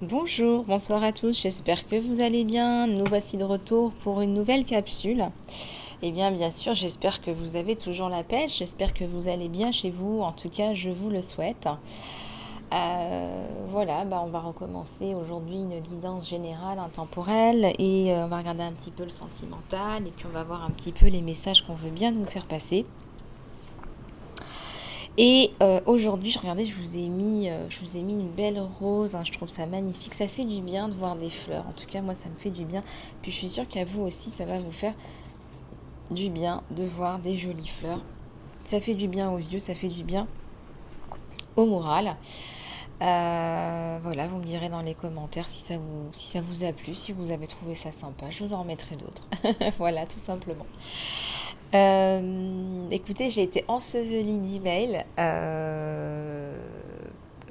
Bonjour, bonsoir à tous, j'espère que vous allez bien. Nous voici de retour pour une nouvelle capsule. Eh bien sûr, j'espère que vous avez toujours la pêche, j'espère que vous allez bien chez vous, en tout cas, je vous le souhaite. Voilà, on va recommencer aujourd'hui une guidance générale, intemporelle, et on va regarder un petit peu le sentimental, et puis on va voir un petit peu les messages qu'on veut bien nous faire passer. Et aujourd'hui, regardez, je vous ai mis une belle rose, hein, je trouve ça magnifique. Ça fait du bien de voir des fleurs. En tout cas, moi, ça me fait du bien. Puis je suis sûre qu'à vous aussi, ça va vous faire du bien de voir des jolies fleurs. Ça fait du bien aux yeux, ça fait du bien au moral. Voilà, vous me direz dans les commentaires si ça vous a plu, si vous avez trouvé ça sympa. Je vous en remettrai d'autres. Voilà, tout simplement. Écoutez, j'ai été ensevelie d'emails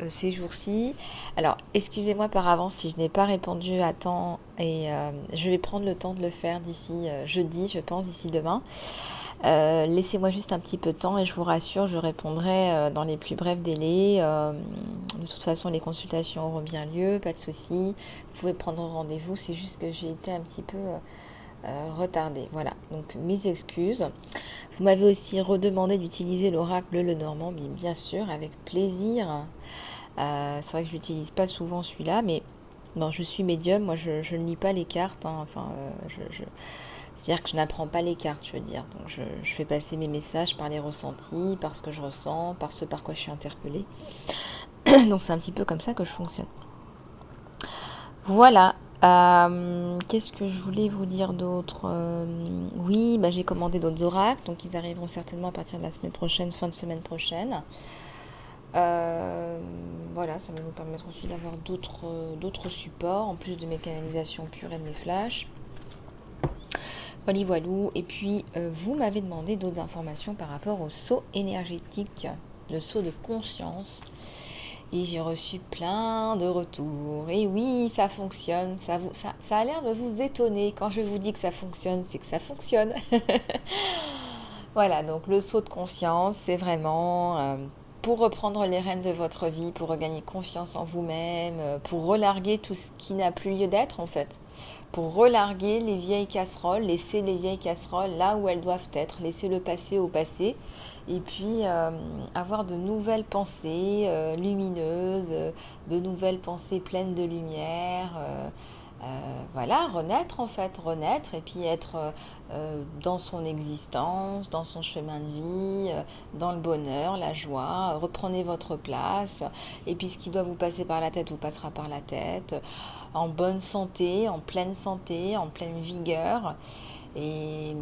ces jours-ci. Alors, excusez-moi par avance si je n'ai pas répondu à temps et je vais prendre le temps de le faire d'ici jeudi, je pense, d'ici demain. Laissez-moi juste un petit peu de temps et je vous rassure, je répondrai dans les plus brefs délais. De toute façon, les consultations auront bien lieu, pas de souci. Vous pouvez prendre rendez-vous, c'est juste que j'ai été un petit peu retardée. Voilà, donc mes excuses. Vous m'avez aussi redemandé d'utiliser l'oracle Lenormand, mais bien sûr, avec plaisir. C'est vrai que je l'utilise pas souvent celui-là, mais bon, je suis médium, moi je ne lis pas les cartes, hein. Enfin, c'est-à-dire que je n'apprends pas les cartes, je veux dire. Donc je fais passer mes messages par les ressentis, par ce que je ressens, par ce par quoi je suis interpellée. Donc c'est un petit peu comme ça que je fonctionne. Voilà. Qu'est-ce que je voulais vous dire d'autre? Oui, j'ai commandé d'autres oracles, donc ils arriveront certainement à partir de la semaine prochaine, fin de semaine prochaine. Voilà, ça va nous permettre aussi d'avoir d'autres supports, en plus de mes canalisations pures et de mes flashs. Voilà, voilou. Et puis, vous m'avez demandé d'autres informations par rapport au saut énergétique, le saut de conscience. Et j'ai reçu plein de retours. Et oui, ça fonctionne. Ça a l'air de vous étonner. Quand je vous dis que ça fonctionne, c'est que ça fonctionne. Voilà, donc le saut de conscience, c'est vraiment pour reprendre les rênes de votre vie, pour regagner confiance en vous-même, pour relarguer tout ce qui n'a plus lieu d'être en fait. Pour relarguer les vieilles casseroles, laisser les vieilles casseroles là où elles doivent être, laisser le passé au passé, et puis avoir de nouvelles pensées lumineuses, de nouvelles pensées pleines de lumière. Voilà, renaître en fait, renaître et puis être dans son existence, dans son chemin de vie, dans le bonheur, la joie. Reprenez votre place et puis ce qui doit vous passer par la tête vous passera par la tête, en bonne santé, en pleine vigueur. Et,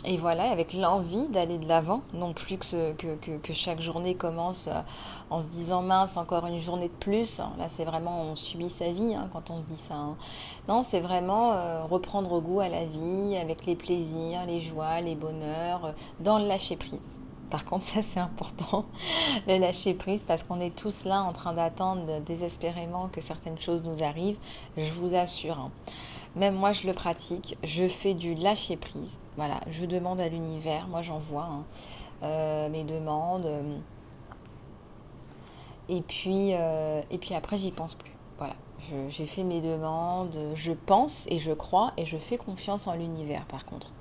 et voilà, avec l'envie d'aller de l'avant, non plus que chaque journée commence en se disant mince, encore une journée de plus. Là, c'est vraiment, on subit sa vie quand on se dit ça. Non, c'est vraiment reprendre goût à la vie, avec les plaisirs, les joies, les bonheurs, dans le lâcher-prise. Par contre, ça c'est important, le lâcher prise, parce qu'on est tous là en train d'attendre désespérément que certaines choses nous arrivent. Je vous assure. Même moi, je le pratique. Je fais du lâcher prise. Voilà, je demande à l'univers. Moi, j'envoie mes demandes. Et puis après, j'y pense plus. Voilà, j'ai fait mes demandes. Je pense et je crois et je fais confiance en l'univers. Par contre.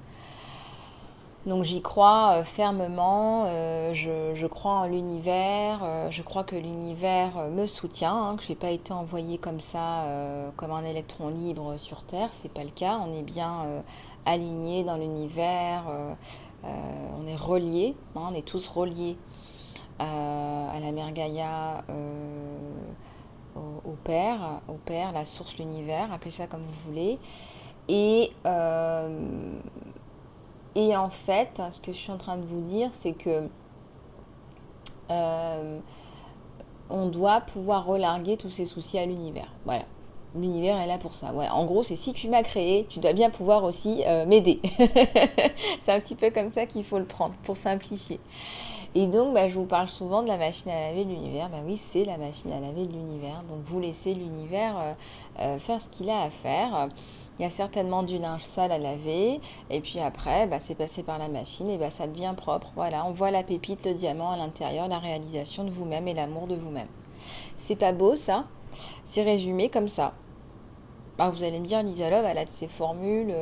Donc j'y crois fermement, je crois en l'univers, je crois que l'univers me soutient, que je n'ai pas été envoyée comme ça, comme un électron libre sur Terre, c'est pas le cas, on est bien aligné dans l'univers, on est reliés, on est tous reliés à la mère Gaïa, au Père, la source, l'univers, appelez ça comme vous voulez. Et et en fait, ce que je suis en train de vous dire, c'est que euh, on doit pouvoir relarguer tous ces soucis à l'univers. Voilà. L'univers est là pour ça. Ouais, en gros, c'est si tu m'as créé, tu dois bien pouvoir aussi m'aider. C'est un petit peu comme ça qu'il faut le prendre, pour simplifier. Et donc, je vous parle souvent de la machine à laver de l'univers. Oui, c'est la machine à laver de l'univers. Donc, vous laissez l'univers faire ce qu'il a à faire. Il y a certainement du linge sale à laver. Et puis après, c'est passé par la machine et ça devient propre. Voilà, on voit la pépite, le diamant à l'intérieur, la réalisation de vous-même et l'amour de vous-même. C'est pas beau ça? C'est résumé comme ça. Ah, vous allez me dire, Lisa Love, elle a de ses formules.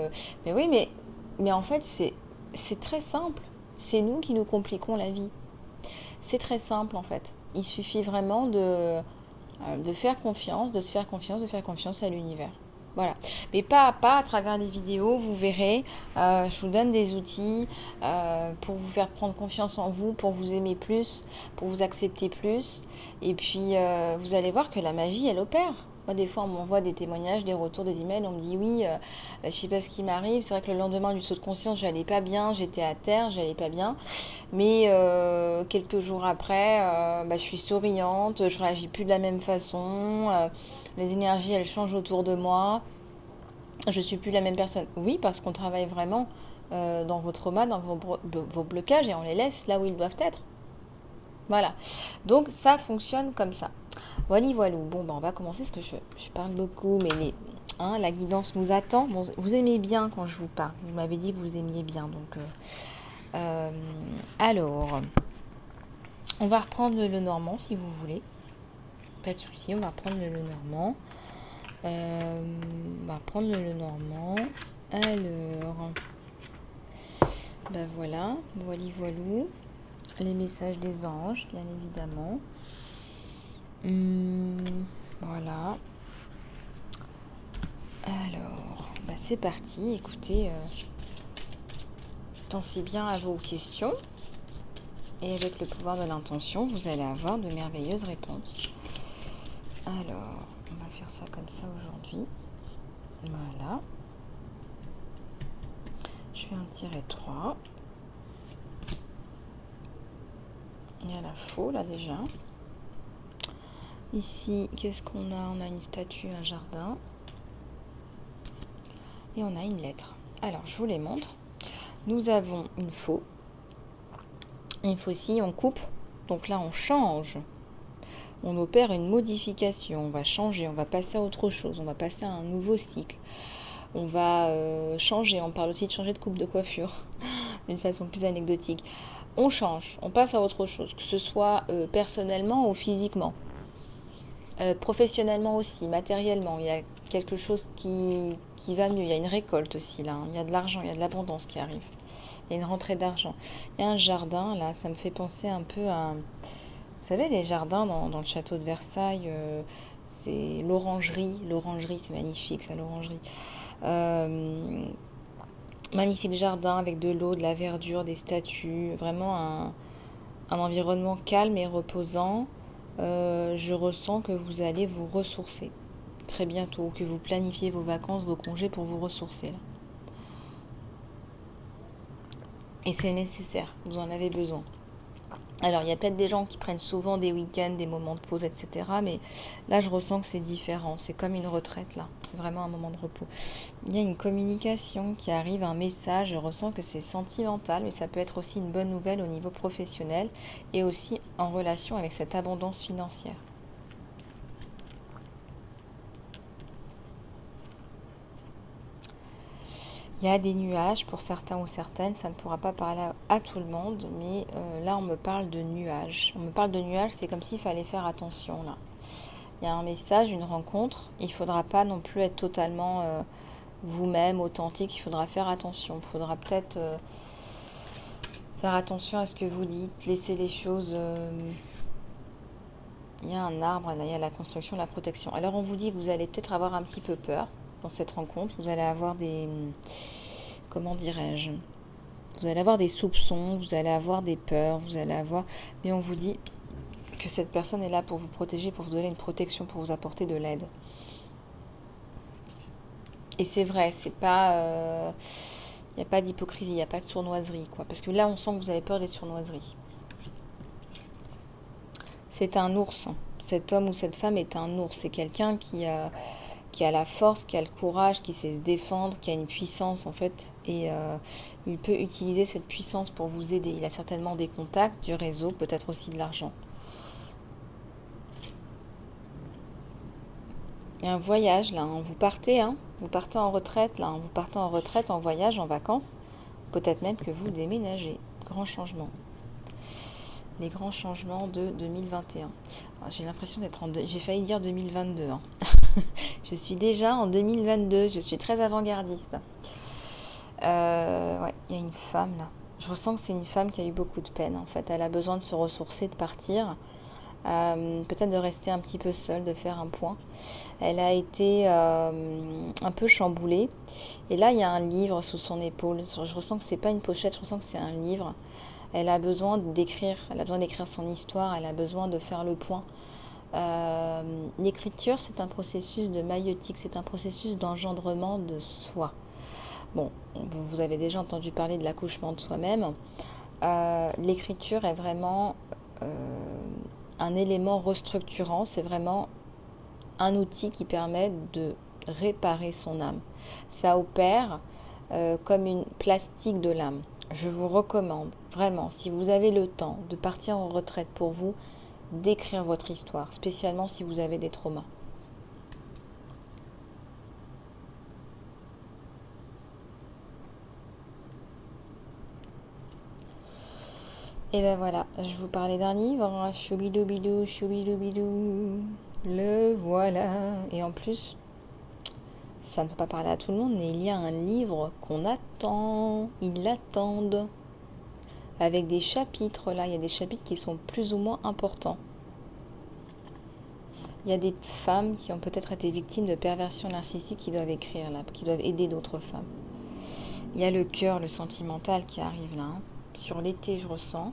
Mais oui, mais en fait, c'est très simple. C'est nous qui nous compliquons la vie. C'est très simple, en fait. Il suffit vraiment de faire confiance, de se faire confiance, de faire confiance à l'univers. Voilà. Mais pas à pas, à travers des vidéos, vous verrez, je vous donne des outils pour vous faire prendre confiance en vous, pour vous aimer plus, pour vous accepter plus. Et puis, vous allez voir que la magie, elle opère. Moi, des fois, on m'envoie des témoignages, des retours, des emails. On me dit oui, je sais pas ce qui m'arrive. C'est vrai que le lendemain du saut de conscience, j'allais pas bien, j'étais à terre, j'allais pas bien. Mais quelques jours après, je suis souriante, je réagis plus de la même façon. Les énergies, elles changent autour de moi. Je suis plus la même personne. Oui, parce qu'on travaille vraiment dans vos traumas, dans vos blocages et on les laisse là où ils doivent être. Voilà. Donc ça fonctionne comme ça. Voilà, voilà. Bon, on va commencer parce que je parle beaucoup, mais la guidance nous attend. Bon, vous aimez bien quand je vous parle. Vous m'avez dit que vous aimiez bien. Donc, alors, on va reprendre le normand si vous voulez. Pas de souci, on va reprendre le normand. On va reprendre le normand. Alors, voilà, voilou. Les messages des anges, bien évidemment. Voilà. Alors, c'est parti. Écoutez, pensez bien à vos questions. Et avec le pouvoir de l'intention, vous allez avoir de merveilleuses réponses. Alors, on va faire ça comme ça aujourd'hui. Voilà. Je fais un tiret 3. Il y a la faux là déjà. Ici, qu'est-ce qu'on a? On a une statue, un jardin. Et on a une lettre. Alors, je vous les montre. Nous avons une faux. Une faucille, on coupe. Donc là, on change. On opère une modification. On va changer, on va passer à autre chose. On va passer à un nouveau cycle. On va changer. On parle aussi de changer de coupe de coiffure. D'une façon plus anecdotique. On change, on passe à autre chose. Que ce soit personnellement ou physiquement. Professionnellement aussi, matériellement. Il y a quelque chose qui va mieux. Il y a une récolte aussi là. Il y a de l'argent, il y a de l'abondance qui arrive. Il y a une rentrée d'argent. Il y a un jardin là, ça me fait penser un peu à... Vous savez, les jardins dans le château de Versailles, c'est l'orangerie. L'orangerie, c'est magnifique ça, l'orangerie. Magnifique jardin avec de l'eau, de la verdure, des statues. Vraiment un environnement calme et reposant. Je ressens que vous allez vous ressourcer très bientôt, que vous planifiez vos vacances, vos congés pour vous ressourcer là. Et c'est nécessaire, vous en avez besoin. Alors, il y a peut-être des gens qui prennent souvent des week-ends, des moments de pause, etc. Mais là, je ressens que c'est différent. C'est comme une retraite, là. C'est vraiment un moment de repos. Il y a une communication qui arrive, un message. Je ressens que c'est sentimental, mais ça peut être aussi une bonne nouvelle au niveau professionnel et aussi en relation avec cette abondance financière. Il y a des nuages pour certains ou certaines, ça ne pourra pas parler à tout le monde, mais là on me parle de nuages. On me parle de nuages, c'est comme s'il fallait faire attention là. Il y a un message, une rencontre, il ne faudra pas non plus être totalement vous-même, authentique, il faudra faire attention. Il faudra peut-être faire attention à ce que vous dites, laisser les choses... Il y a un arbre, là, il y a la construction, la protection. Alors on vous dit que vous allez peut-être avoir un petit peu peur dans cette rencontre, vous allez avoir des... Comment dirais-je? Vous allez avoir des soupçons, vous allez avoir des peurs, vous allez avoir... Mais on vous dit que cette personne est là pour vous protéger, pour vous donner une protection, pour vous apporter de l'aide. Et c'est vrai, c'est pas... Il n'y a pas d'hypocrisie, il n'y a pas de sournoiserie, quoi. Parce que là, on sent que vous avez peur des sournoiseries. C'est un ours. Cet homme ou cette femme est un ours. C'est quelqu'un qui a la force, qui a le courage, qui sait se défendre, qui a une puissance en fait. Et il peut utiliser cette puissance pour vous aider. Il a certainement des contacts, du réseau, peut-être aussi de l'argent. Il y a un voyage là, hein. Vous partez, hein. Vous partez en retraite là, hein. Vous partez en retraite, en voyage, en vacances. Peut-être même que vous déménagez. Grand changement. Les grands changements de 2021. J'ai l'impression d'être j'ai failli dire 2022. Hein. Je suis déjà en 2022. Je suis très avant-gardiste. Ouais, il y a une femme là. Je ressens que c'est une femme qui a eu beaucoup de peine. En fait, elle a besoin de se ressourcer, de partir. Peut-être de rester un petit peu seule, de faire un point. Elle a été un peu chamboulée. Et là, il y a un livre sous son épaule. Je ressens que c'est pas une pochette, je ressens que c'est un livre. Elle a besoin d'écrire, son histoire, elle a besoin de faire le point. L'écriture, c'est un processus de maïeutique, c'est un processus d'engendrement de soi. Bon, vous avez déjà entendu parler de l'accouchement de soi-même. L'écriture est vraiment un élément restructurant, c'est vraiment un outil qui permet de réparer son âme. Ça opère comme une plastique de l'âme. Je vous recommande vraiment, si vous avez le temps de partir en retraite pour vous, d'écrire votre histoire, spécialement si vous avez des traumas. Et ben voilà, je vous parlais d'un livre, choubidoubidou, choubidoubidou, le voilà. Et en plus, ça ne peut pas parler à tout le monde, mais il y a un livre qu'on attend, ils l'attendent. Avec des chapitres, là, il y a des chapitres qui sont plus ou moins importants. Il y a des femmes qui ont peut-être été victimes de perversion narcissique qui doivent écrire là, qui doivent aider d'autres femmes. Il y a le cœur, le sentimental qui arrive là. Hein. Sur l'été, je ressens.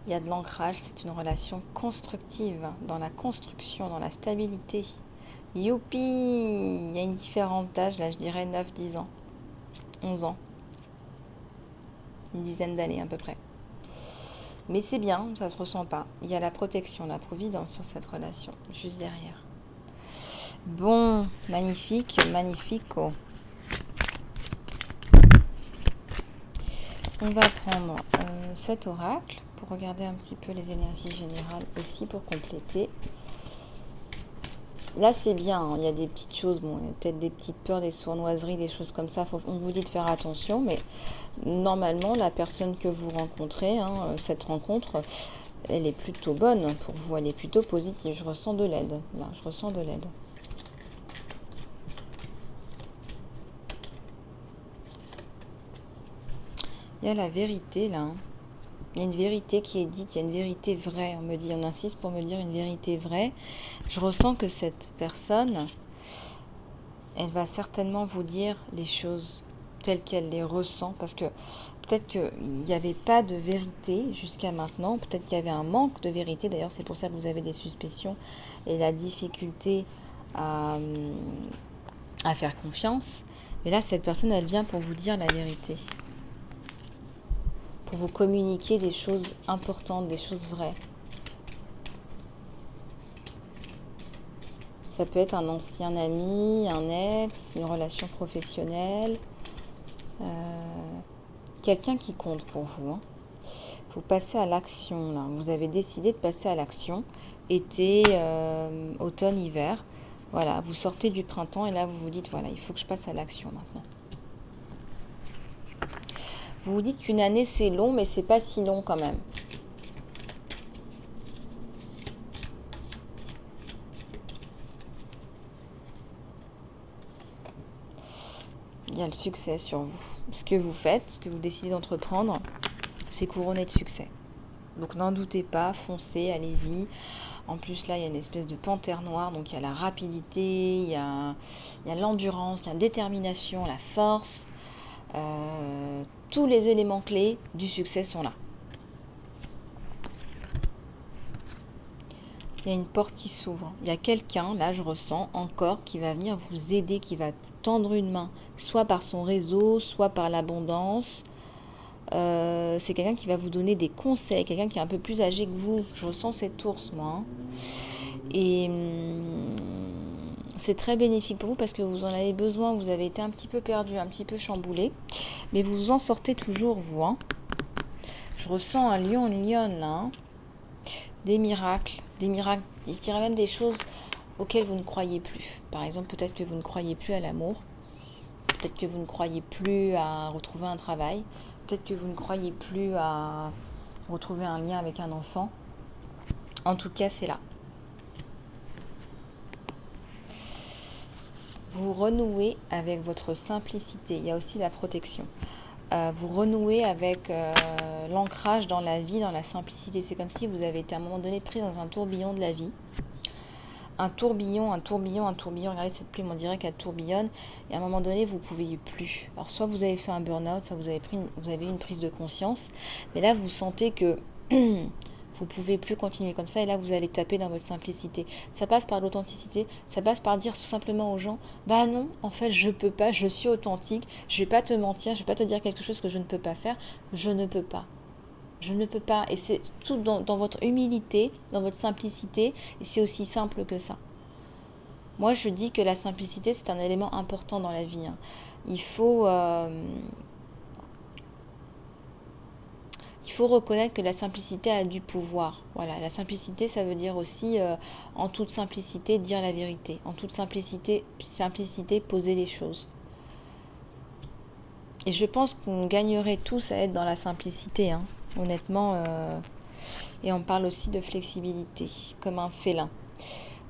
Il y a de l'ancrage, c'est une relation constructive, dans la construction, dans la stabilité. Youpi! Il y a une différence d'âge, là, je dirais 9-10 ans. 11 ans. Une dizaine d'années à peu près. Mais c'est bien, ça se ressent pas. Il y a la protection, la providence sur cette relation, juste derrière. Bon, magnifique, magnifico. On va prendre cet oracle pour regarder un petit peu les énergies générales aussi pour compléter. Là, c'est bien, hein. Il y a des petites choses, bon, il y a peut-être des petites peurs, des sournoiseries, des choses comme ça. On vous dit de faire attention, mais normalement, la personne que vous rencontrez, hein, cette rencontre, elle est plutôt bonne pour vous, elle est plutôt positive. Je ressens de l'aide, là, je ressens de l'aide. Il y a la vérité, là. Hein. Il y a une vérité qui est dite, il y a une vérité vraie. On insiste pour me dire une vérité vraie. Je ressens que cette personne, elle va certainement vous dire les choses telles qu'elle les ressent, parce que peut-être qu'il n'y avait pas de vérité jusqu'à maintenant, peut-être qu'il y avait un manque de vérité, d'ailleurs c'est pour ça que vous avez des suspicions et la difficulté à faire confiance. Mais là, cette personne, elle vient pour vous dire la vérité, pour vous communiquer des choses importantes, des choses vraies. Ça peut être un ancien ami, un ex, une relation professionnelle, quelqu'un qui compte pour vous. Hein. Vous passez à l'action, là. Vous avez décidé de passer à l'action. Été, automne, hiver. Voilà, vous sortez du printemps et là, vous vous dites, voilà, il faut que je passe à l'action maintenant. Vous vous dites qu'une année, c'est long, mais c'est pas si long quand même. Il y a le succès sur vous. Ce que vous faites, ce que vous décidez d'entreprendre, c'est couronné de succès. Donc n'en doutez pas, foncez, allez-y. En plus là, il y a une espèce de panthère noire, donc il y a la rapidité, il y a l'endurance, la détermination, la force. Tous les éléments clés du succès sont là. Il y a une porte qui s'ouvre. Il y a quelqu'un, là je ressens encore, qui va venir vous aider, qui va tendre une main, soit par son réseau, soit par l'abondance. C'est quelqu'un qui va vous donner des conseils, quelqu'un qui est un peu plus âgé que vous. Je ressens cette ours, moi. Hein. Et c'est très bénéfique pour vous parce que vous en avez besoin. Vous avez été un petit peu perdu, un petit peu chamboulé. Mais vous vous en sortez toujours, vous. Hein. Je ressens un lion, une lionne, là. Hein. Des miracles, je dirais même des choses auxquelles vous ne croyez plus. Par exemple, peut-être que vous ne croyez plus à l'amour, peut-être que vous ne croyez plus à retrouver un travail, peut-être que vous ne croyez plus à retrouver un lien avec un enfant. En tout cas, c'est là. Vous renouez avec votre simplicité. Il y a aussi la protection. Vous renouez avec l'ancrage dans la vie, dans la simplicité. C'est comme si vous avez été à un moment donné pris dans un tourbillon de la vie. Un tourbillon, un tourbillon, un tourbillon. Regardez cette plume, on dirait qu'elle tourbillonne. Et à un moment donné, vous ne pouviez plus. Alors soit vous avez fait un burn-out, soit vous avez eu une prise de conscience. Mais là, vous sentez que vous ne pouvez plus continuer comme ça. Et là, vous allez taper dans votre simplicité. Ça passe par l'authenticité. Ça passe par dire tout simplement aux gens, bah non, en fait, je peux pas. Je suis authentique. Je vais pas te mentir. Je vais pas te dire quelque chose que je ne peux pas faire. Je ne peux pas. Je ne peux pas. Et c'est tout dans votre humilité, dans votre simplicité. Et c'est aussi simple que ça. Moi, je dis que la simplicité, c'est un élément important dans la vie. Il faut reconnaître que la simplicité a du pouvoir. Voilà, la simplicité, ça veut dire aussi, en toute simplicité, dire la vérité. En toute simplicité, poser les choses. Et je pense qu'on gagnerait tous à être dans la simplicité, honnêtement. Et on parle aussi de flexibilité, comme un félin.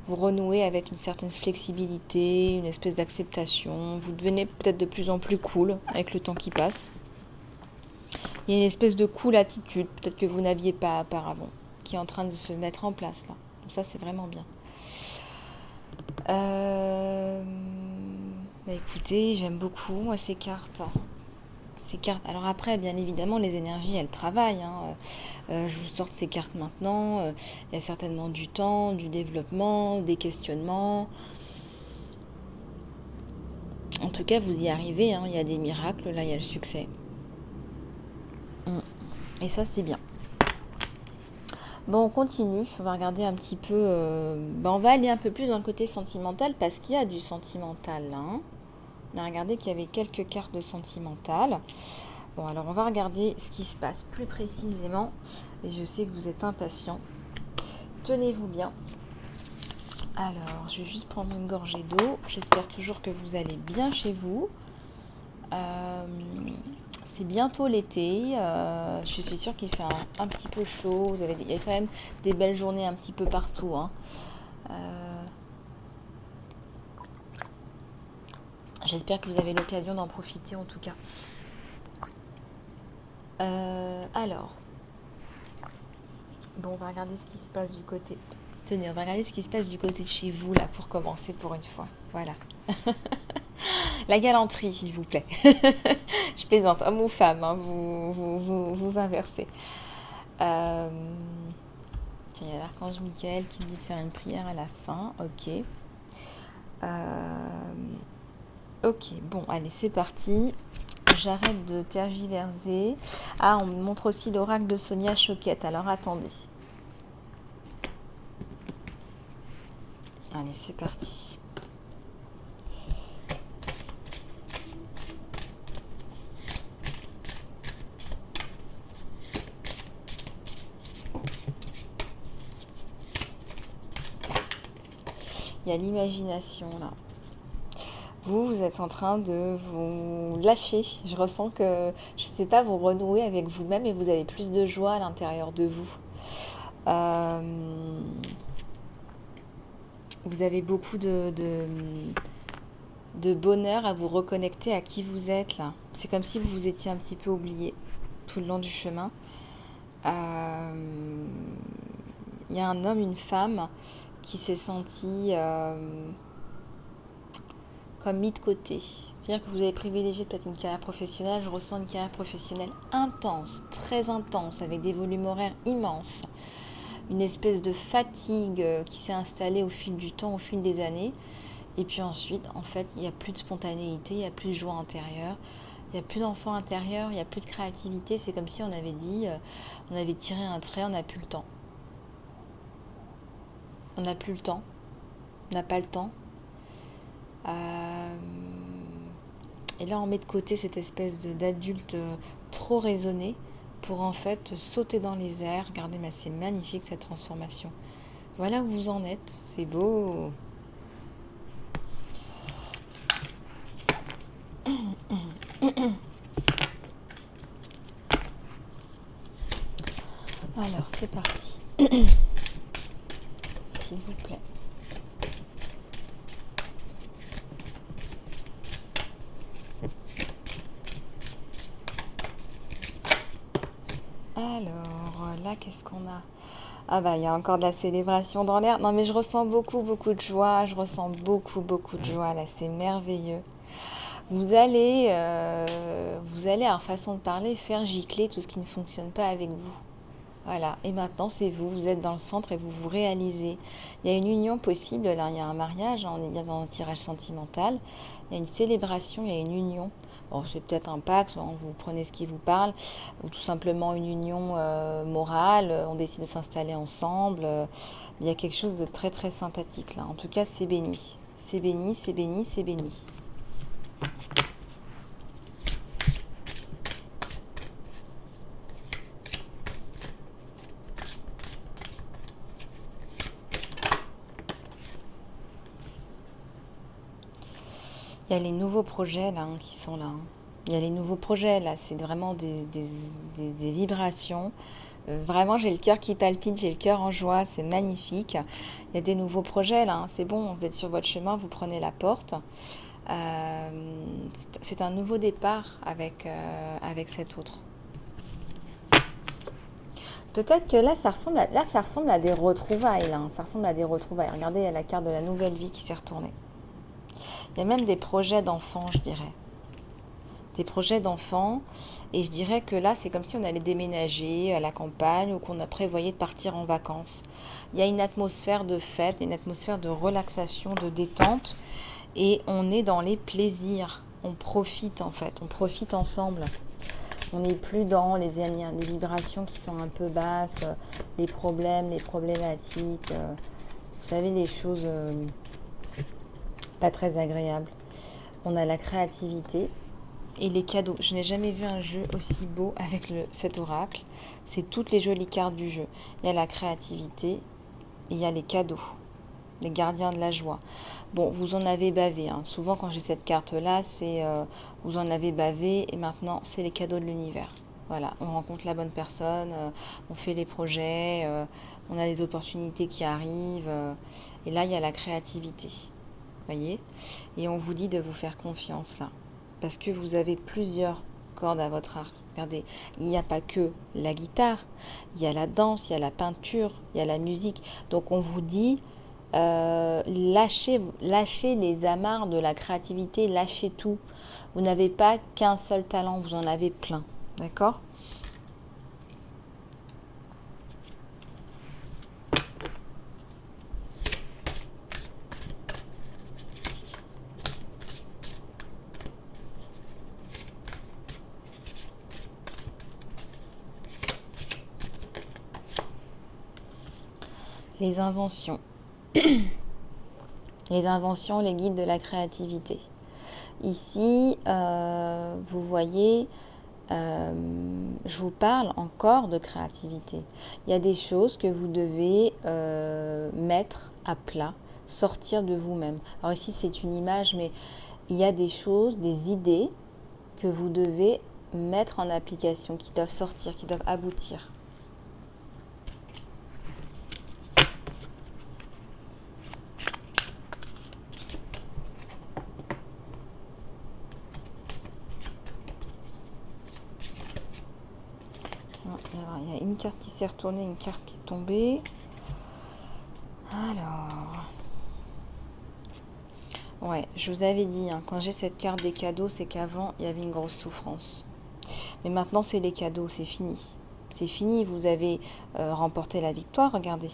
Vous renouez avec une certaine flexibilité, une espèce d'acceptation. Vous devenez peut-être de plus en plus cool avec le temps qui passe. Il y a une espèce de cool attitude, peut-être que vous n'aviez pas auparavant, qui est en train de se mettre en place là. Donc ça, c'est vraiment bien. Écoutez, j'aime beaucoup moi ces cartes. Alors après, bien évidemment, les énergies, elles travaillent. Je vous sors ces cartes maintenant. Il y a certainement du temps, du développement, des questionnements. En tout cas, vous y arrivez. Il y a des miracles. Là, il y a le succès. Et ça, c'est bien. Bon, on continue. On va regarder un petit peu... on va aller un peu plus dans le côté sentimental parce qu'il y a du sentimental. On a regardé qu'il y avait quelques cartes de sentimental. Bon, alors on va regarder ce qui se passe plus précisément. Et je sais que vous êtes impatients. Tenez-vous bien. Alors, je vais juste prendre une gorgée d'eau. J'espère toujours que vous allez bien chez vous. C'est bientôt l'été. Je suis sûre qu'il fait un petit peu chaud. Il y a quand même des belles journées un petit peu partout. J'espère que vous avez l'occasion d'en profiter en tout cas. Alors, bon, on va regarder ce qui se passe du côté. Tenez, on va regarder ce qui se passe du côté de chez vous là pour commencer pour une fois. Voilà. La galanterie, s'il vous plaît. Je plaisante, homme ou femme, vous inversez. Tiens, il y a l'archange Michael qui dit de faire une prière à la fin. Ok. Ok, bon, allez, c'est parti. J'arrête de tergiverser. Ah, on me montre aussi l'oracle de Sonia Choquette. Alors, attendez. Allez, c'est parti. Il y a l'imagination, là. Vous êtes en train de vous lâcher. Je ressens que, je sais pas, vous renouez avec vous-même et vous avez plus de joie à l'intérieur de vous. Vous avez beaucoup de bonheur à vous reconnecter à qui vous êtes là. C'est comme si vous vous étiez un petit peu oublié tout le long du chemin. Il y a un homme, une femme qui s'est senti comme mis de côté. C'est-à-dire que vous avez privilégié peut-être une carrière professionnelle. Je ressens une carrière professionnelle intense, très intense, avec des volumes horaires immenses. Une espèce de fatigue qui s'est installée au fil du temps, au fil des années. Et puis ensuite, en fait, il n'y a plus de spontanéité, il n'y a plus de joie intérieure, il n'y a plus d'enfant intérieur, il n'y a plus de créativité. C'est comme si on avait dit, on avait tiré un trait, on n'a plus le temps. On n'a plus le temps. On n'a pas le temps. Et là, on met de côté cette espèce d'adulte trop raisonné pour en fait sauter dans les airs. Regardez, mais c'est magnifique cette transformation. Voilà où vous en êtes. C'est beau. c'est parti. S'il vous plaît. Alors, là, qu'est-ce qu'on a? Ah bah, il y a encore de la célébration dans l'air. Non, mais je ressens beaucoup, beaucoup de joie. Je ressens beaucoup, beaucoup de joie. Là, c'est merveilleux. Vous allez, en façon de parler, faire gicler tout ce qui ne fonctionne pas avec vous. Voilà, et maintenant c'est vous, vous êtes dans le centre et vous vous réalisez. Il y a une union possible, là il y a un mariage, hein, on est bien dans un tirage sentimental, il y a une célébration, il y a une union. Bon, c'est peut-être un pacte, hein, vous prenez ce qui vous parle, ou tout simplement une union morale, on décide de s'installer ensemble. Il y a quelque chose de très très sympathique là, en tout cas c'est béni. C'est béni, c'est béni, c'est béni. Il y a les nouveaux projets là qui sont là. Il y a les nouveaux projets là, c'est vraiment des vibrations. Vraiment, j'ai le cœur qui palpite, j'ai le cœur en joie, c'est magnifique. Il y a des nouveaux projets là, c'est bon, vous êtes sur votre chemin, vous prenez la porte. C'est un nouveau départ avec cet autre. Peut-être que là, ça ressemble à des retrouvailles. Là. Ça ressemble à des retrouvailles. Regardez, il y a la carte de la nouvelle vie qui s'est retournée. Il y a même des projets d'enfants, je dirais. Des projets d'enfants. Et je dirais que là, c'est comme si on allait déménager à la campagne ou qu'on a prévoyé de partir en vacances. Il y a une atmosphère de fête, une atmosphère de relaxation, de détente. Et on est dans les plaisirs. On profite en fait. On profite ensemble. On n'est plus dans les vibrations qui sont un peu basses, les problèmes, les problématiques. Vous savez, les choses pas très agréables. On a la créativité et les cadeaux. Je n'ai jamais vu un jeu aussi beau avec cet oracle. C'est toutes les jolies cartes du jeu. Il y a la créativité et il y a les cadeaux. Les gardiens de la joie. Bon, vous en avez bavé. Hein. Souvent, quand j'ai cette carte-là, c'est vous en avez bavé et maintenant, c'est les cadeaux de l'univers. Voilà, on rencontre la bonne personne, on fait les projets, on a des opportunités qui arrivent. Et là, il y a la créativité. Voyez? Et on vous dit de vous faire confiance là. Parce que vous avez plusieurs cordes à votre arc. Regardez, il n'y a pas que la guitare, il y a la danse, il y a la peinture, il y a la musique. Donc on vous dit, lâchez les amarres de la créativité, lâchez tout. Vous n'avez pas qu'un seul talent, vous en avez plein. D'accord ? Les inventions. Les inventions, les guides de la créativité. Ici, vous voyez, je vous parle encore de créativité. Il y a des choses que vous devez mettre à plat, sortir de vous-même. Alors ici, c'est une image, mais il y a des choses, des idées que vous devez mettre en application, qui doivent sortir, qui doivent aboutir. Alors, il y a une carte qui s'est retournée, une carte qui est tombée. Alors, ouais, je vous avais dit, hein, quand j'ai cette carte des cadeaux, c'est qu'avant, il y avait une grosse souffrance. Mais maintenant, c'est les cadeaux, c'est fini. C'est fini, vous avez remporté la victoire, regardez.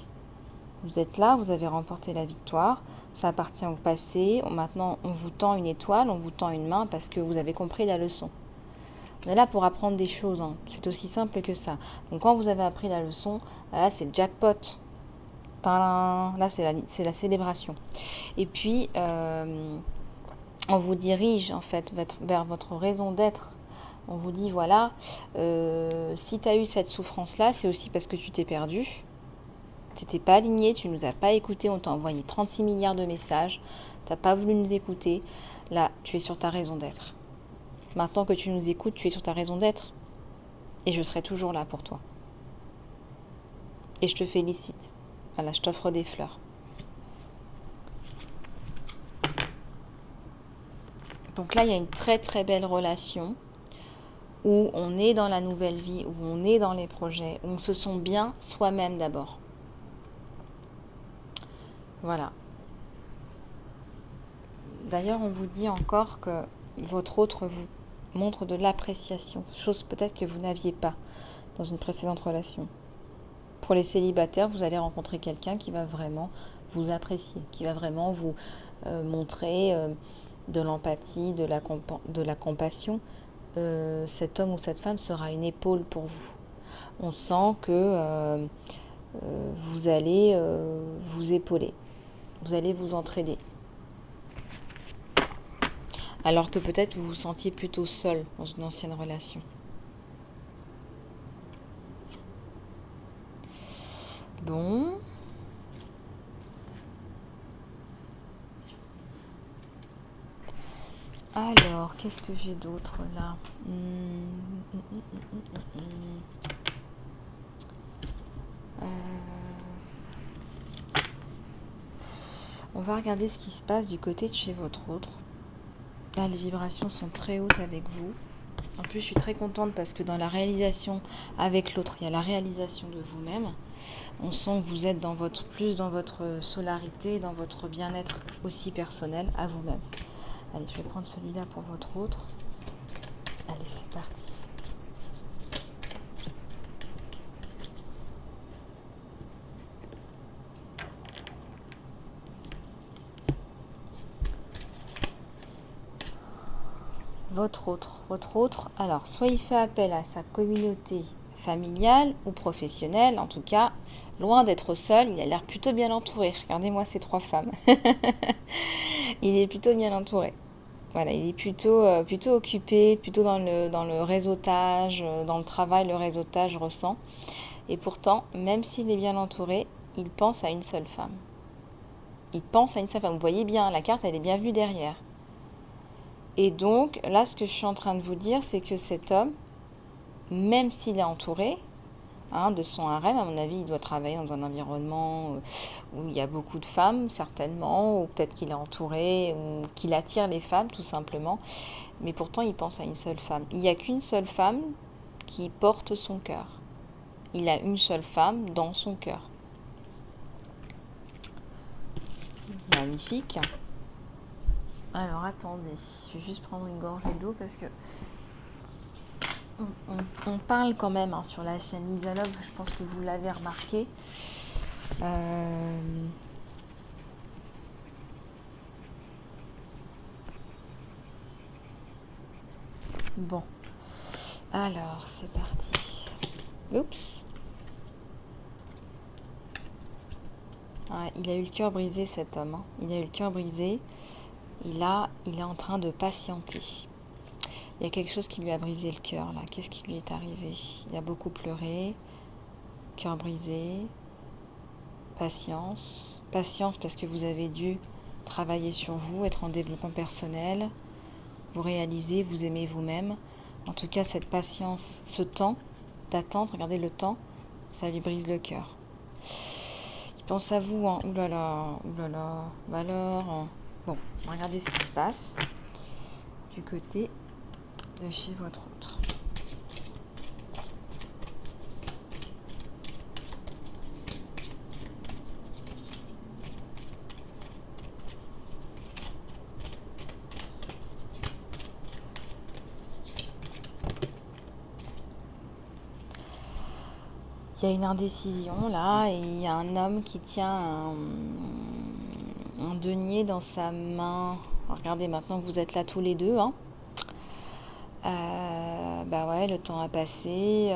Vous êtes là, vous avez remporté la victoire, ça appartient au passé. Maintenant, on vous tend une étoile, on vous tend une main parce que vous avez compris la leçon. On est là pour apprendre des choses, hein. C'est aussi simple que ça. Donc quand vous avez appris la leçon, là c'est le jackpot. Tadam. Là c'est la célébration. Et puis on vous dirige en fait vers votre raison d'être. On vous dit voilà, si tu as eu cette souffrance-là, c'est aussi parce que tu t'es perdu. Tu n'étais pas aligné, tu ne nous as pas écouté, on t'a envoyé 36 milliards de messages, tu n'as pas voulu nous écouter. Là, tu es sur ta raison d'être. Maintenant que tu nous écoutes, tu es sur ta raison d'être. Et je serai toujours là pour toi. Et je te félicite. Voilà, je t'offre des fleurs. Donc là, il y a une très très belle relation où on est dans la nouvelle vie, où on est dans les projets, où on se sent bien soi-même d'abord. Voilà. D'ailleurs, on vous dit encore que votre autre vous montre de l'appréciation, chose peut-être que vous n'aviez pas dans une précédente relation. Pour les célibataires, vous allez rencontrer quelqu'un qui va vraiment vous apprécier, qui va vraiment vous montrer de l'empathie, de la compassion. Cet homme ou cette femme sera une épaule pour vous. On sent que vous allez vous épauler, vous allez vous entraider. Alors que peut-être vous vous sentiez plutôt seul dans une ancienne relation. Bon. Alors, qu'est-ce que j'ai d'autre là? On va regarder ce qui se passe du côté de chez votre autre. Là, les vibrations sont très hautes avec vous. En plus, je suis très contente parce que dans la réalisation avec l'autre, il y a la réalisation de vous-même. On sent que vous êtes plus dans votre solarité, dans votre bien-être aussi personnel à vous-même. Allez, je vais prendre celui-là pour votre autre. Allez, c'est parti. Votre autre, alors, soit il fait appel à sa communauté familiale ou professionnelle, en tout cas, loin d'être seul, il a l'air plutôt bien entouré. Regardez-moi ces 3 femmes. Il est plutôt bien entouré. Voilà, il est plutôt occupé, plutôt dans le réseautage, dans le travail, le réseautage ressent. Et pourtant, même s'il est bien entouré, il pense à une seule femme. Il pense à une seule femme. Vous voyez bien, la carte, elle est bien vue derrière. Et donc, là, ce que je suis en train de vous dire, c'est que cet homme, même s'il est entouré de son harem, à mon avis, il doit travailler dans un environnement où il y a beaucoup de femmes, certainement, ou peut-être qu'il est entouré, ou qu'il attire les femmes, tout simplement. Mais pourtant, il pense à une seule femme. Il n'y a qu'une seule femme qui porte son cœur. Il a une seule femme dans son cœur. Magnifique. Alors, attendez, je vais juste prendre une gorgée d'eau parce que on parle quand même sur la chaîne Lisa Love, je pense que vous l'avez remarqué. Bon, alors c'est parti. Oups. Il a eu le cœur brisé cet homme. Il a eu le cœur brisé. Et là, il est en train de patienter. Il y a quelque chose qui lui a brisé le cœur là. Qu'est-ce qui lui est arrivé? Il a beaucoup pleuré. Cœur brisé. Patience. Patience parce que vous avez dû travailler sur vous, être en développement personnel. Vous réalisez, vous aimez vous-même. En tout cas, cette patience, ce temps d'attente, regardez le temps, ça lui brise le cœur. Il pense à vous, Ouh là là, ouh là là. Bah alors, bon, regardez ce qui se passe du côté de chez votre autre. Il y a une indécision là et il y a un homme qui tient un denier dans sa main. Regardez, maintenant que vous êtes là tous les deux, bah ouais, le temps a passé.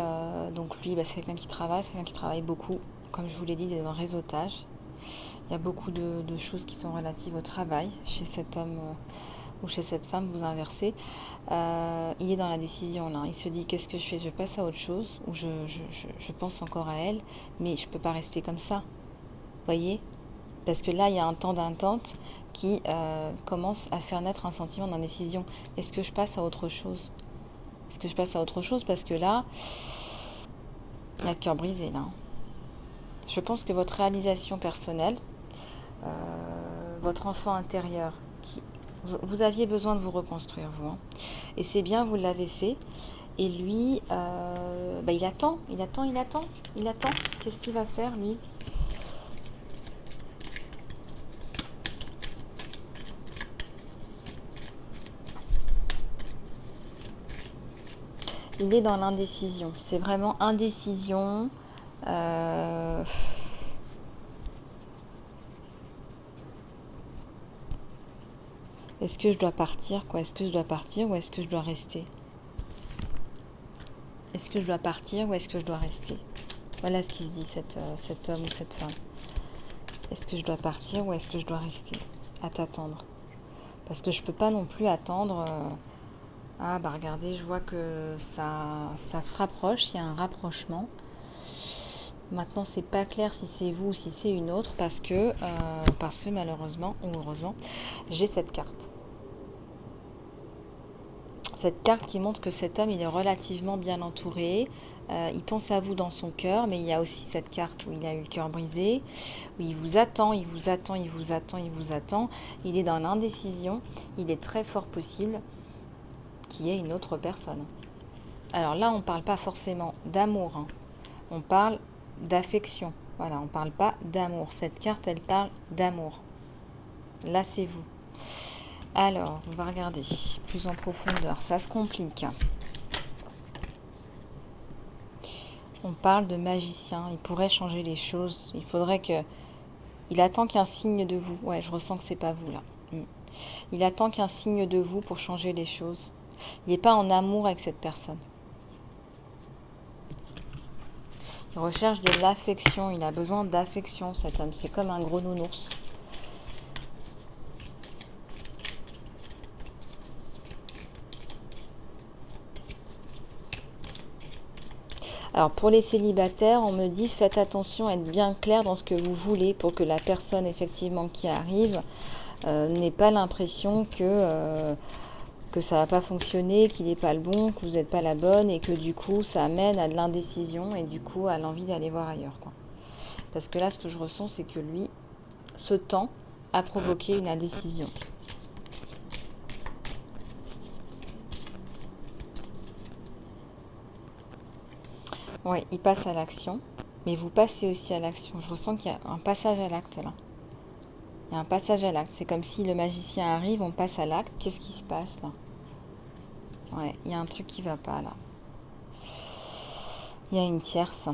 Donc lui, c'est quelqu'un qui travaille beaucoup. Comme je vous l'ai dit, il est dans le réseautage. Il y a beaucoup de choses qui sont relatives au travail chez cet homme ou chez cette femme, vous inversez. Il est dans la décision là. Il se dit qu'est-ce que je fais? Je passe à autre chose ou je pense encore à elle, mais je peux pas rester comme ça. Vous voyez? Parce que là, il y a un temps d'attente qui commence à faire naître un sentiment d'indécision. Est-ce que je passe à autre chose? Est-ce que je passe à autre chose? Parce que là, il y a le cœur brisé là. Je pense que votre réalisation personnelle, votre enfant intérieur, vous aviez besoin de vous reconstruire, vous. Hein. Et c'est bien, vous l'avez fait. Et lui, il attend, il attend, il attend, il attend. Qu'est-ce qu'il va faire, lui? Il est dans l'indécision. C'est vraiment indécision. Euh, Est-ce que je dois partir, quoi? Est-ce que je dois partir ou est-ce que je dois rester? Est-ce que je dois partir ou est-ce que je dois rester? Voilà ce qui se dit, cet homme ou cette femme. Est-ce que je dois partir ou est-ce que je dois rester à t'attendre? Parce que je peux pas non plus attendre. Ah bah regardez, je vois que ça se rapproche, il y a un rapprochement. Maintenant, c'est pas clair si c'est vous ou si c'est une autre parce que malheureusement ou heureusement, j'ai cette carte. Cette carte qui montre que cet homme, il est relativement bien entouré. Il pense à vous dans son cœur, mais il y a aussi cette carte où il a eu le cœur brisé, où il vous attend, il vous attend, il vous attend, il vous attend. Il est dans l'indécision. Il est très fort possible qu'il y ait une autre personne. Alors là, on ne parle pas forcément d'amour. Hein. On parle d'affection. Voilà, on ne parle pas d'amour. Cette carte, elle parle d'amour. Là, c'est vous. Alors, on va regarder plus en profondeur. Ça se complique. On parle de magicien. Il pourrait changer les choses. Il faudrait que... Il attend qu'un signe de vous. Ouais, je ressens que c'est pas vous, là. Il attend qu'un signe de vous pour changer les choses. Il n'est pas en amour avec cette personne. Il recherche de l'affection. Il a besoin d'affection, cet homme. C'est comme un gros nounours. Alors pour les célibataires, on me dit faites attention, être bien clair dans ce que vous voulez pour que la personne effectivement qui arrive n'ait pas l'impression que ça va pas fonctionner, qu'il n'est pas le bon, que vous n'êtes pas la bonne et que du coup ça amène à de l'indécision et du coup à l'envie d'aller voir ailleurs, quoi. Parce que là ce que je ressens c'est que lui, ce temps a provoqué une indécision. Oui, il passe à l'action, mais vous passez aussi à l'action. Je ressens qu'il y a un passage à l'acte là. Il y a un passage à l'acte. C'est comme si le magicien arrive, on passe à l'acte. Qu'est-ce qui se passe là? Ouais, il y a un truc qui va pas là. Il y a une tierce.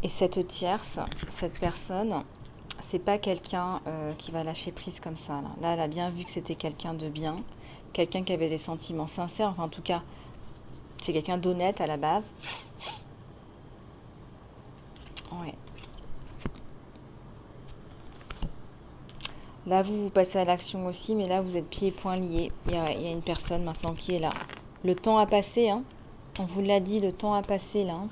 Et cette tierce, cette personne, c'est pas quelqu'un qui va lâcher prise comme ça. Là, elle a bien vu que c'était quelqu'un de bien, quelqu'un qui avait des sentiments sincères. Enfin, en tout cas, c'est quelqu'un d'honnête à la base. Ouais. Là, vous passez à l'action aussi, mais là, vous êtes pieds et poings liés. Il y a une personne maintenant qui est là. Le temps a passé, hein. On vous l'a dit, le temps a passé, là. Hein.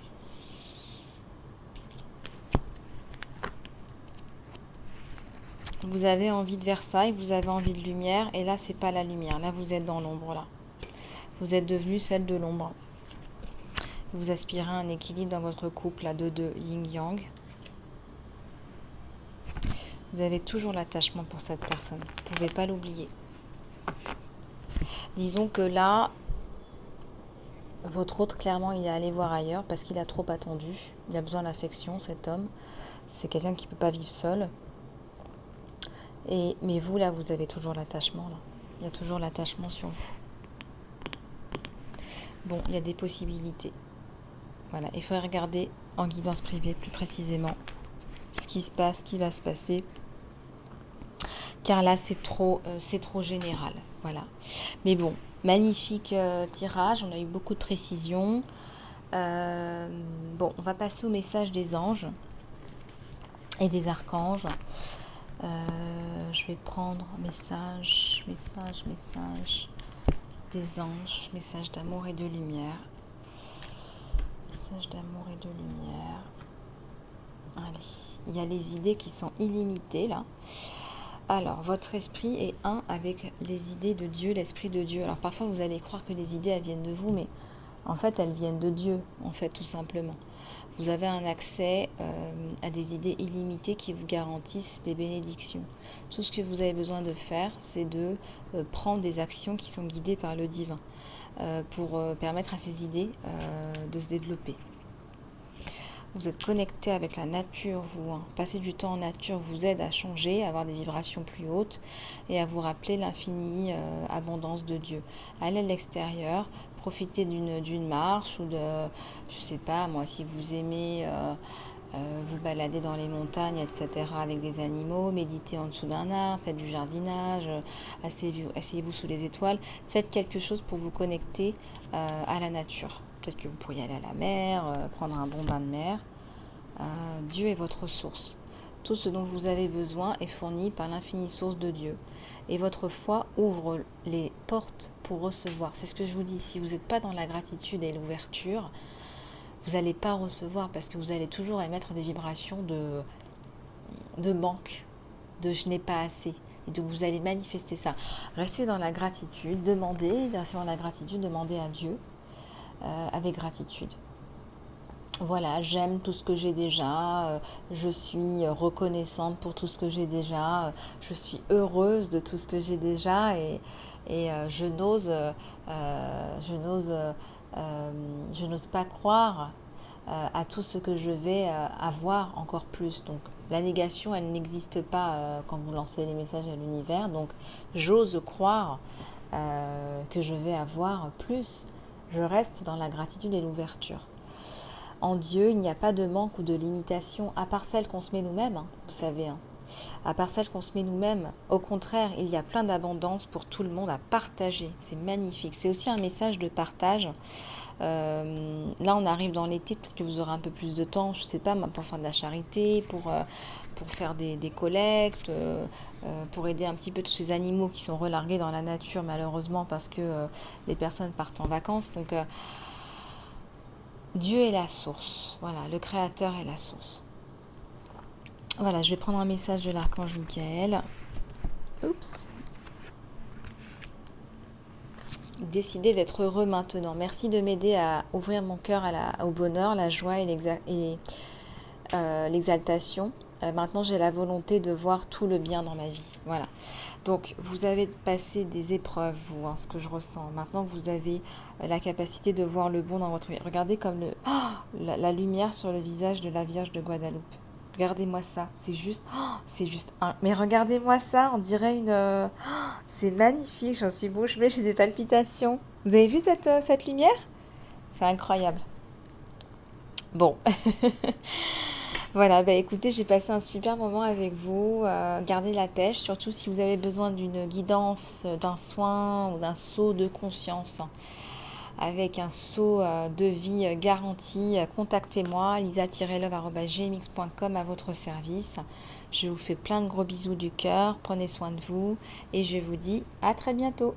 Vous avez envie de Versailles, vous avez envie de lumière, et là, c'est pas la lumière. Là, vous êtes dans l'ombre, là. Vous êtes devenue celle de l'ombre. Vous aspirez à un équilibre dans votre couple, là, de deux, yin-yang. Vous avez toujours l'attachement pour cette personne. Vous ne pouvez pas l'oublier. Disons que là, votre autre, clairement, il est allé voir ailleurs parce qu'il a trop attendu. Il a besoin d'affection, cet homme. C'est quelqu'un qui ne peut pas vivre seul. Mais vous, là, vous avez toujours l'attachement. Là. Il y a toujours l'attachement sur vous. Bon, il y a des possibilités. Voilà, il faudrait regarder en guidance privée plus précisément ce qui se passe, ce qui va se passer. Car là, c'est trop général. Voilà. Mais bon, magnifique tirage. On a eu beaucoup de précisions. Bon, on va passer au message des anges et des archanges. Je vais prendre message des anges, message d'amour et de lumière. Message d'amour et de lumière. Allez, il y a les idées qui sont illimitées là. Alors, votre esprit est un avec les idées de Dieu, l'esprit de Dieu. Alors, parfois, vous allez croire que les idées, elles viennent de vous, mais En fait, elles viennent de Dieu, en fait, tout simplement. Vous avez un accès à des idées illimitées qui vous garantissent des bénédictions. Tout ce que vous avez besoin de faire, c'est de prendre des actions qui sont guidées par le divin pour permettre à ces idées de se développer. Vous êtes connecté avec la nature, vous. Passer du temps en nature vous aide à changer, à avoir des vibrations plus hautes et à vous rappeler l'infinie abondance de Dieu. Allez à l'extérieur, profitez d'une marche ou de, je sais pas, moi, si vous aimez vous balader dans les montagnes, etc., avec des animaux, méditez en dessous d'un arbre, faites du jardinage, asseyez-vous sous les étoiles, faites quelque chose pour vous connecter à la nature. Peut-être que vous pourriez aller à la mer, prendre un bon bain de mer. Dieu est votre source. Tout ce dont vous avez besoin est fourni par l'infinie source de Dieu. Et votre foi ouvre les portes pour recevoir. C'est ce que je vous dis. Si vous n'êtes pas dans la gratitude et l'ouverture, vous n'allez pas recevoir parce que vous allez toujours émettre des vibrations de manque, de je n'ai pas assez. Et donc vous allez manifester ça. Restez dans la gratitude, demandez à Dieu avec gratitude. Voilà, j'aime tout ce que j'ai déjà, je suis reconnaissante pour tout ce que j'ai déjà, je suis heureuse de tout ce que j'ai déjà et je n'ose pas croire à tout ce que je vais avoir encore plus. Donc la négation, elle n'existe pas quand vous lancez les messages à l'univers. Donc j'ose croire que je vais avoir plus. Je reste dans la gratitude et l'ouverture. En Dieu, il n'y a pas de manque ou de limitation, à part celle qu'on se met nous-mêmes, vous savez. À part celle qu'on se met nous-mêmes. Au contraire, il y a plein d'abondance pour tout le monde à partager. C'est magnifique. C'est aussi un message de partage. Là, on arrive dans l'été, peut-être que vous aurez un peu plus de temps, je ne sais pas, pour faire de la charité, pour faire des collectes, pour aider un petit peu tous ces animaux qui sont relargués dans la nature, malheureusement, parce que les personnes partent en vacances. Donc, Dieu est la source. Voilà, le Créateur est la source. Voilà, je vais prendre un message de l'archange Michael. Oups. Décidez d'être heureux maintenant. Merci de m'aider à ouvrir mon cœur au bonheur, la joie et l'exaltation. Maintenant, j'ai la volonté de voir tout le bien dans ma vie. Voilà. Donc, vous avez passé des épreuves, vous, ce que je ressens. Maintenant, vous avez la capacité de voir le bon dans votre vie. Regardez comme la lumière sur le visage de la Vierge de Guadeloupe. Regardez-moi ça. C'est juste mais regardez-moi ça. On dirait c'est magnifique. J'en suis bouche bée. J'ai des palpitations. Vous avez vu cette lumière? C'est incroyable. Bon. Voilà, écoutez, j'ai passé un super moment avec vous. Gardez la pêche, surtout si vous avez besoin d'une guidance, d'un soin ou d'un saut de conscience. Avec un saut de vie garanti, contactez-moi, lisa-love@gmx.com à votre service. Je vous fais plein de gros bisous du cœur, prenez soin de vous et je vous dis à très bientôt.